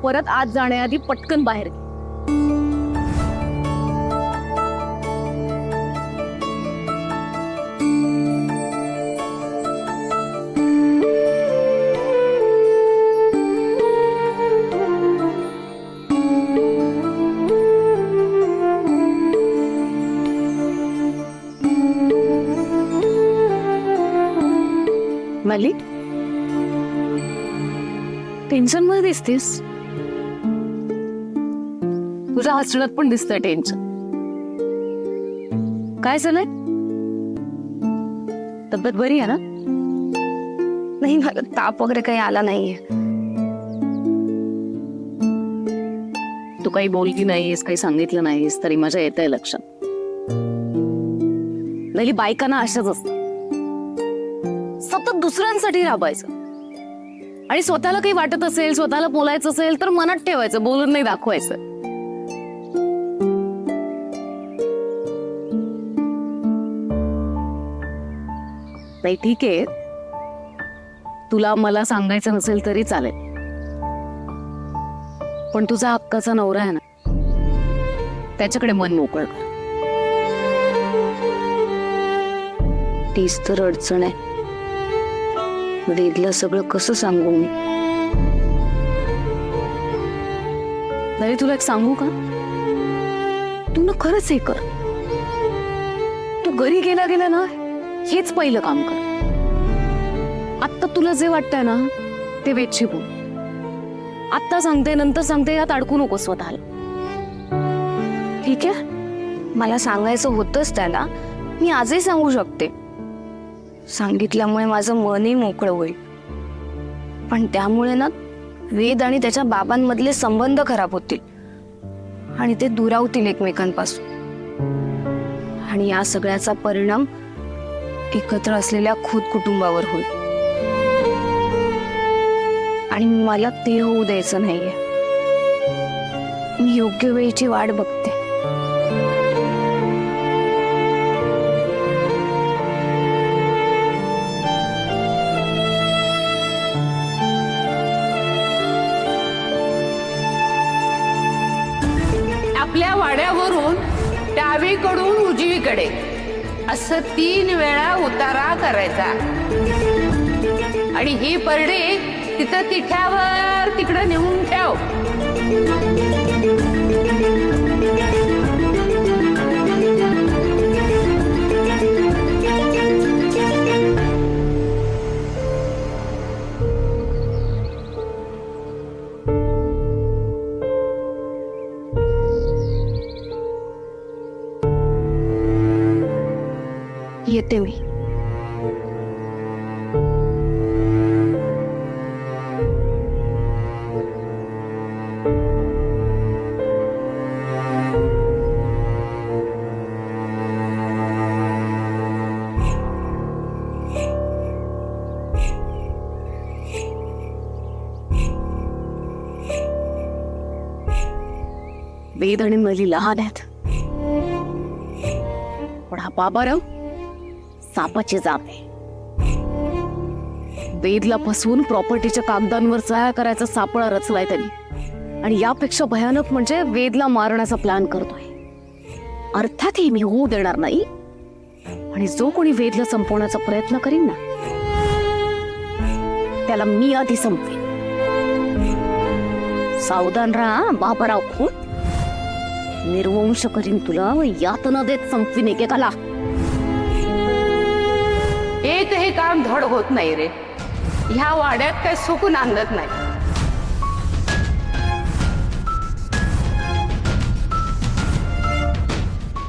परत आत जाण्याआधी पटकन बाहेर घे. मली, टेन्शन मध्ये दिसतेस. तुझ्या हसण्यात पण दिसतंय टेन्शन. काय झालंय? तब्येत बरी आहे ना? नाही, मला ताप वगैरे काही आला नाहीये. तू काही बोलली नाहीस, काही सांगितलं नाहीस तरी माझ्या येत आहे लक्षात. नाही, बायकांना अशाच असतात, सतत दुसऱ्यांसाठी राबायचं आणि स्वतःला काही वाटत असेल, स्वतःला बोलायचं असेल तर मनात ठेवायचं, बोलून नाही दाखवायचं. नाही ठीक आहे, तुला मला सांगायचं नसेल तरी चालेल, पण तुझा हक्काचा नवरा आहे ना, त्याच्याकडे मन मोकळ कर. तीच तर अडचण आहे. वेदला सगळं कसं सांगू मी? नाही, तुला एक सांगू का? तू ना खरंच हे कर. तू घरी गेला गेला ना, हेच पहिलं काम कर. आत्ता तुला जे वाटतंय ना ते वेदशी बोल. आत्ता सांगते नंतर सांगते यात अडकू नको स्वतःला, ठीक आहे? मला सांगायचं होतंच त्याला. मी आजही सांगू शकते. सांगितल्यामुळे माझं मनही मोकळं होईल, पण त्यामुळे ना वेद आणि त्याच्या बाबांमधले संबंध खराब होतील आणि ते दुरावतील एकमेकांपासून. आणि या सगळ्याचा परिणाम एकत्र असलेल्या खुद कुटुंबावर होईल आणि मला ते होऊ द्यायचं नाहीये. मी योग्य वेळेची वाट बघते. आपल्या वाड्यावरून डावीकडून उजवीकडे असं 3 वेळा उतारा करायचा आणि ही परडी तिथं तिठ्यावर तिकडं नेऊन ठेव. येते मी. वेद आणि मली लहान आहेत, पण हा बाबाराव सापाची जाप आहे. वेदला फसवून प्रॉपर्टीच्या कागदांवर सह्या करायचा सापळा रचलाय त्यांनी, आणि यापेक्षा भयानक म्हणजे वेदला मारण्याचा प्लॅन करतोय. अर्थात हे मी होऊ देणार नाही, आणि जो कोणी वेदला संपवण्याचा प्रयत्न करीन ना त्याला मी आधी संपवेन. सावधान राहा बाबाराव, खूप निर्वंश करीन तुला व यातना देत संपवीन एकेकाला. एकही काम धड होत नाही रे. ह्या वाड्यात काही सुख नांदत नाही.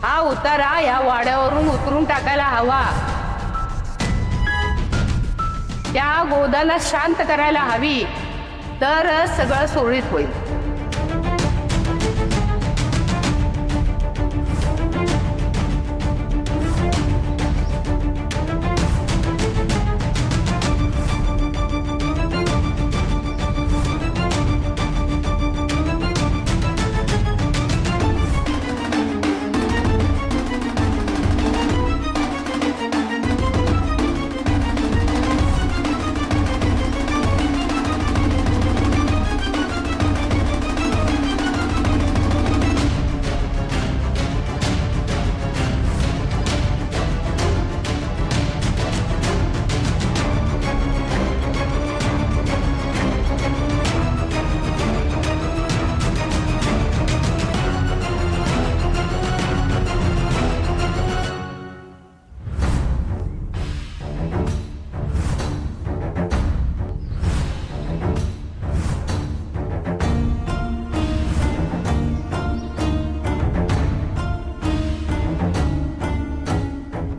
हा उतारा या वाड्यावरून उतरून टाकायला हवा. त्या गोदाला शांत करायला हवी, तर सगळं सुरळीत होईल.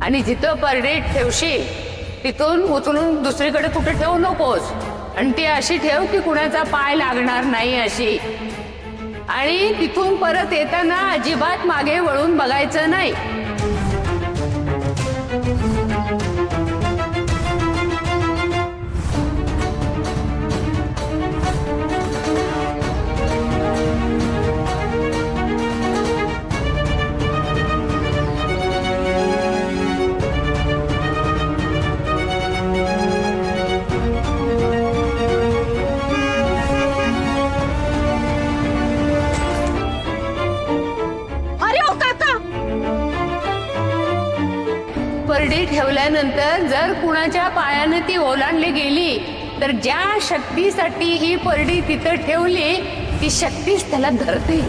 आणि जिथं परडीत ठेवशील तिथून उचलून दुसरीकडे कुठे ठेवू नकोस. आणि ती अशी ठेव की कुणाचा पाय लागणार नाही अशी. आणि तिथून परत येताना अजिबात मागे वळून बघायचं नाही. अरे ओ काका, परडी ठेवल्यानंतर जर कुणाच्या पायाने ती ओलांडली गेली तर ज्या शक्तीसाठी ही परडी तिथं ठेवली ती शक्तीच त्याला धरते.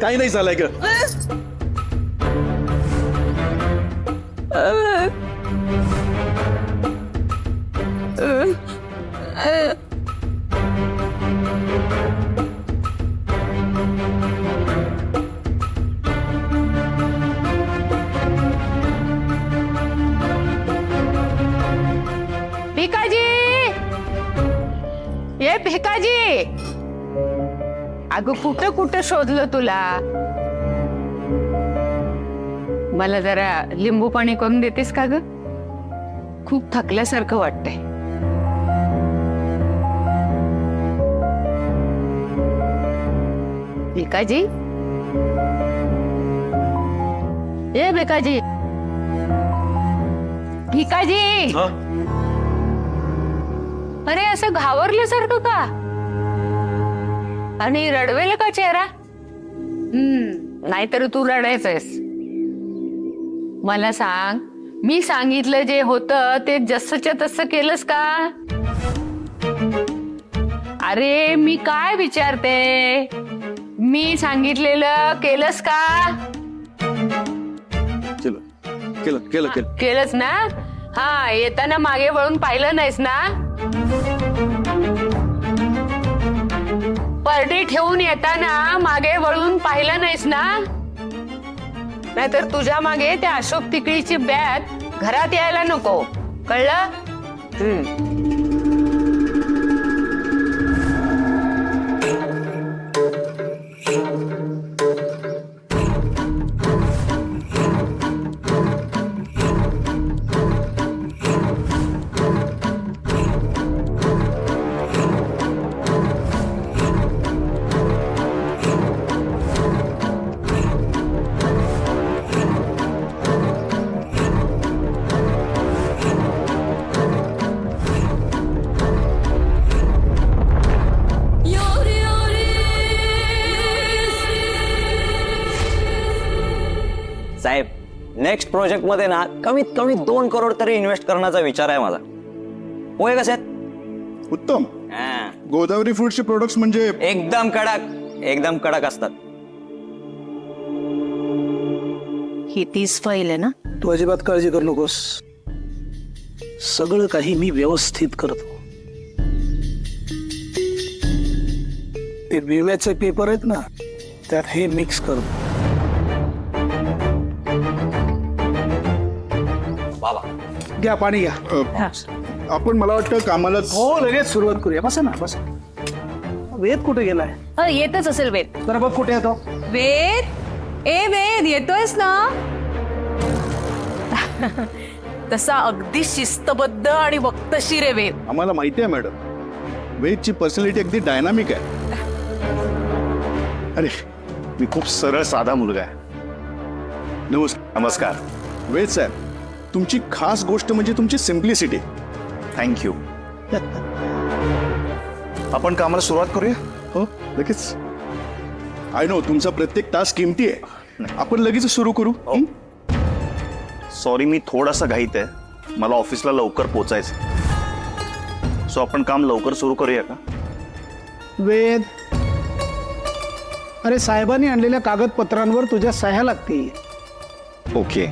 काही नाही झालंय ग. भिकाजी, ये भिकाजी. अगं कुठं कुठं शोधलं तुला. मला जरा लिंबू पाणी करून देतेस का ग? खूप थकल्यासारखं वाटतंय. भिकाजी, ए भिकाजी, भिकाजी. हा? अरे असं घाबरल्यासारखं का? आणि रडवेल का चेहरा? नाहीतर तू रडायचंस. मला सांग, मी सांगितलं जे होतं ते जसंच्या तसं केलंस का? अरे मी काय विचारते, मी सांगितलेलं केलंस का? केलं केलं केलं केलं. केलंस ना? हा, येताना मागे वळून पाहिलं नाहीस ना? परडी ठेवून येताना मागे वळून पाहिलं नाहीस ना? नाहीतर तुझ्या मागे त्या अशोक तिकळीची बॅग घरात यायला नको, कळलं? साहेब, नेक्स्ट प्रोजेक्ट मध्ये ना कमीत कमी 2 करोड तरी इन्व्हेस्ट करण्याचा विचार आहे माझा. होय कसे आहेत? उत्तम. गोदावरी फ्रूटचे प्रोडक्ट्स म्हणजे एकदम कडक असतात. ही 30 फाईल आहे ना? तू अजिबात काळजी करू नकोस, सगळं काही मी व्यवस्थित करतो. ते विम्याचे पेपर आहेत ना, त्यात हे मिक्स करतो. बाबा घ्या पाणी घ्या. आपण मला वाटतं कामाला हो लगेच सुरुवात करूया. बसा ना बसा. वेद कुठे गेलाय? येतच असेल वेद. जरा बघ कुठे येतो. वेद, ए वेद, येतोयस ना? तसा अगदी शिस्तबद्ध आणि वक्तशीर आहे वेद. आम्हाला माहिती आहे मॅडम, वेदची पर्सनॅलिटी अगदी डायनामिक आहे. अरे मी खूप सरळ साधा मुलगा आहे. नमस्कार. वेद साहेब, तुमची खास गोष्ट म्हणजे तुमची सिम्प्लिसिटी. थँक्यू. आपण कामाला सुरुवात करूया. हो लगेच. आय नो तुमचा प्रत्येक तास किमती आहे, आपण लगेच सुरू करू. सॉरी, मी थोडासा घाईत आहे, मला ऑफिसला लवकर पोचायचं. सो आपण काम लवकर सुरू करूया का? वेद, अरे साहेबांनी आणलेल्या कागदपत्रांवर तुझ्या सह्या लागतील. ओके.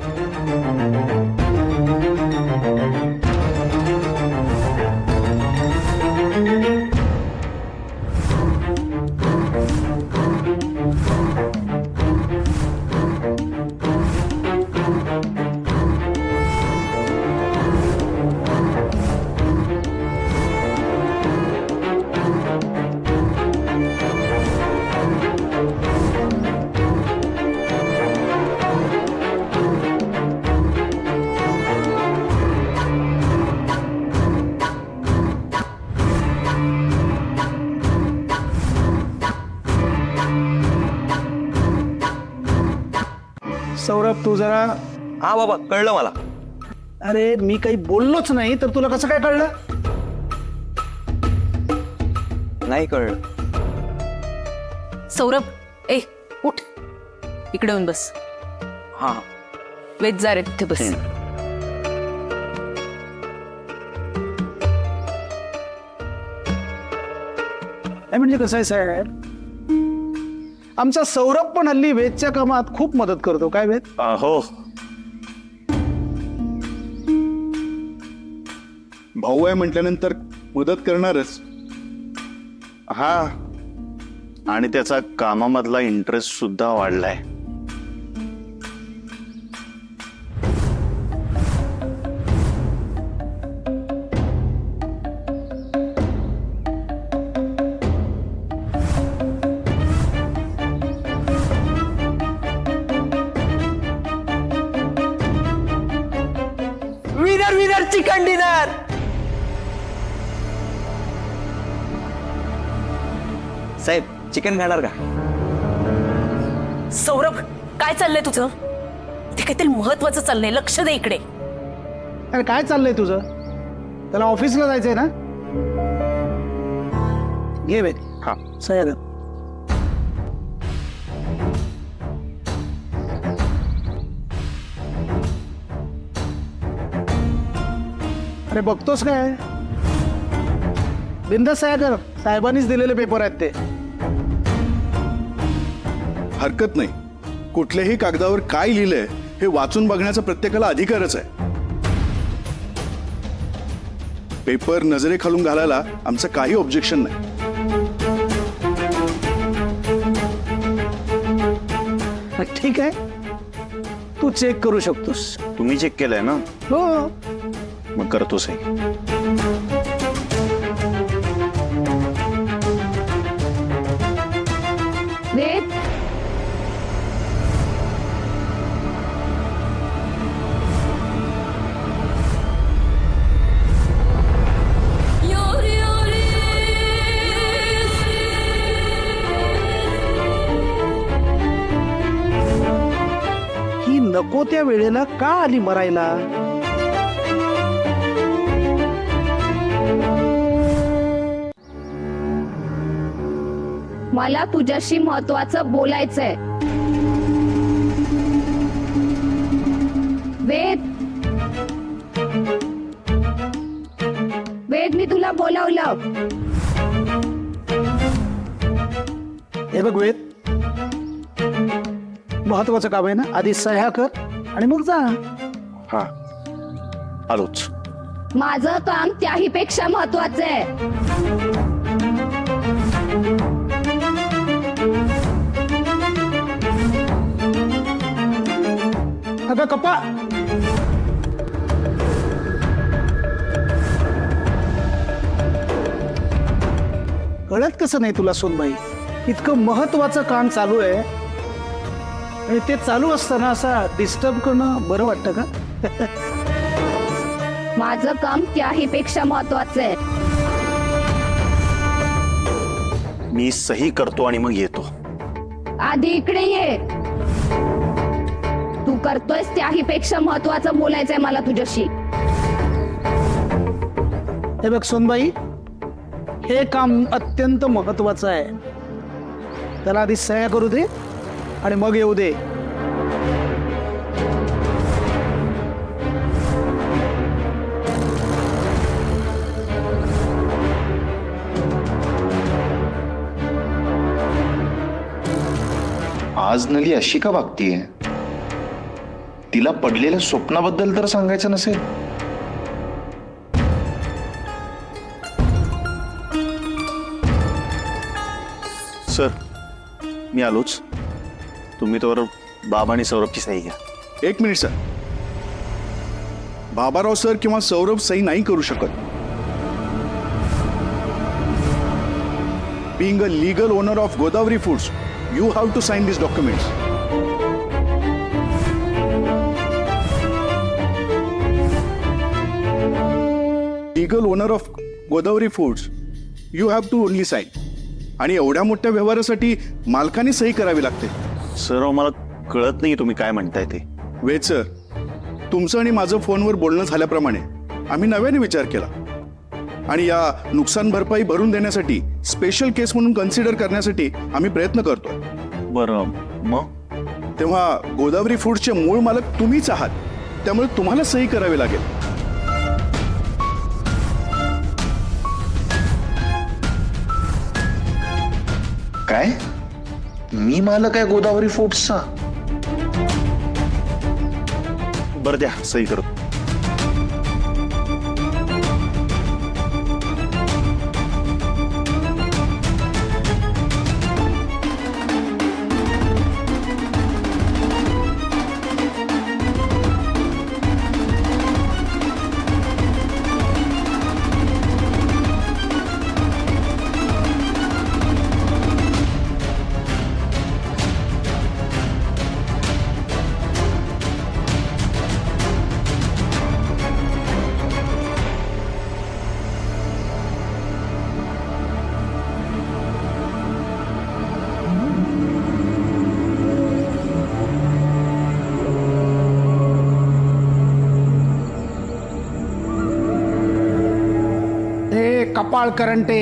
सौरभ तू जरा. हा बाबा, कळलं मला. अरे मी काही बोललोच नाही तर तुला कसं काय कळलं? नाही कळलं. सौरभ, ए उठ, इकडे येऊन बस. हा वेद जा रे तिथे बस. काय म्हणजे कसं आहे साहेब, आमचा सौरभ पण हल्ली वेदच्या कामात खूप मदत करतो. काय वेद? हो. भाऊ आहे म्हटल्यानंतर मदत करणारच. हा, आणि त्याचा कामामधला इंटरेस्ट सुद्धा वाढलाय. Winner chicken dinner. साहेब, चिकन खाणार का? सौरभ, काय चाललंय तुझं? ते काहीतरी महत्वाचं चाललंय, लक्ष दे इकडे. अरे काय चाललंय तुझं? त्याला ऑफिसला जायचंय ना? घे वेद. हा. सह्या कर. अरे बघतोस काय? बिंदास सह्या कर. साहेबांनीच दिलेले पेपर आहेत ते. हरकत नाही, कुठल्याही कागदावर काय लिहिलंय हे वाचून बघण्याचा प्रत्येकाला अधिकारच आहे. पेपर नजरेखालून घालायला आमचं काही ऑब्जेक्शन नाही. ठीक आहे, तू चेक करू शकतोस. तुम्ही चेक केलंय ना? हो. मग करतोच आहे. वेद, ही नको त्या वेळेला का आली मरायला? मला तुझ्याशी महत्वाचं बोलायचंय. वेद वेद मी तुला बोलावलं. हे बघ वेद, महत्वाचं काम आहे ना, आधी सह्या कर आणि मग जा. हा आलोच. माझं काम त्याही पेक्षा महत्वाचं आहे. अगं कपा, कळत कसं नाही तुला सोनबाई? इतकं महत्वाचं काम चालू आहे आणि ते चालू असताना असा डिस्टर्ब करणं बरं वाटतं का? माझं काम त्याही पेक्षा महत्वाचं आहे. मी सही करतो आणि मग येतो. आधी इकडे ये. तू करतोयस त्याही पेक्षा महत्वाचं बोलायचंय मला तुझ्याशी. हे बघ सोनबाई, हे काम अत्यंत महत्वाचं आहे. त्याला आधी सह्या करू दे आणि मग येऊ दे. आज नली अशी का वागतीये? तिला पडलेल्या स्वप्नाबद्दल तर सांगायचं नसेल? सर मी आलोच. तुम्ही तर बाबा आणि सौरभची सही घ्या. एक मिनिट सर. बाबाराव सर किंवा सौरभ सही नाही करू शकत. Being a legal owner of Godavari Foods, you have to sign these documents. Legal owner of Godavari Foods, you have to only sign. आणि एवढ्या मोठ्या व्यवहारासाठी मालकाने सही करावी लागते. सर मला कळत नाही तुम्ही काय म्हणताय ते. वेद सर, तुमचं आणि माझं फोनवर बोलणं झाल्याप्रमाणे आम्ही नव्याने विचार केला आणि या नुकसान भरपाई भरून देण्यासाठी स्पेशल केस म्हणून कन्सिडर करण्यासाठी आम्ही प्रयत्न करतोय. बरं मग? तेव्हा गोदावरी फूड्सचे मूळ मालक तुम्हीच आहात, त्यामुळे तुम्हाला सही करावी लागेल. काय? मी मालक आहे गोदावरी फूड्सचा? बरं द्या सही करतो. हे कपाळ करंटे,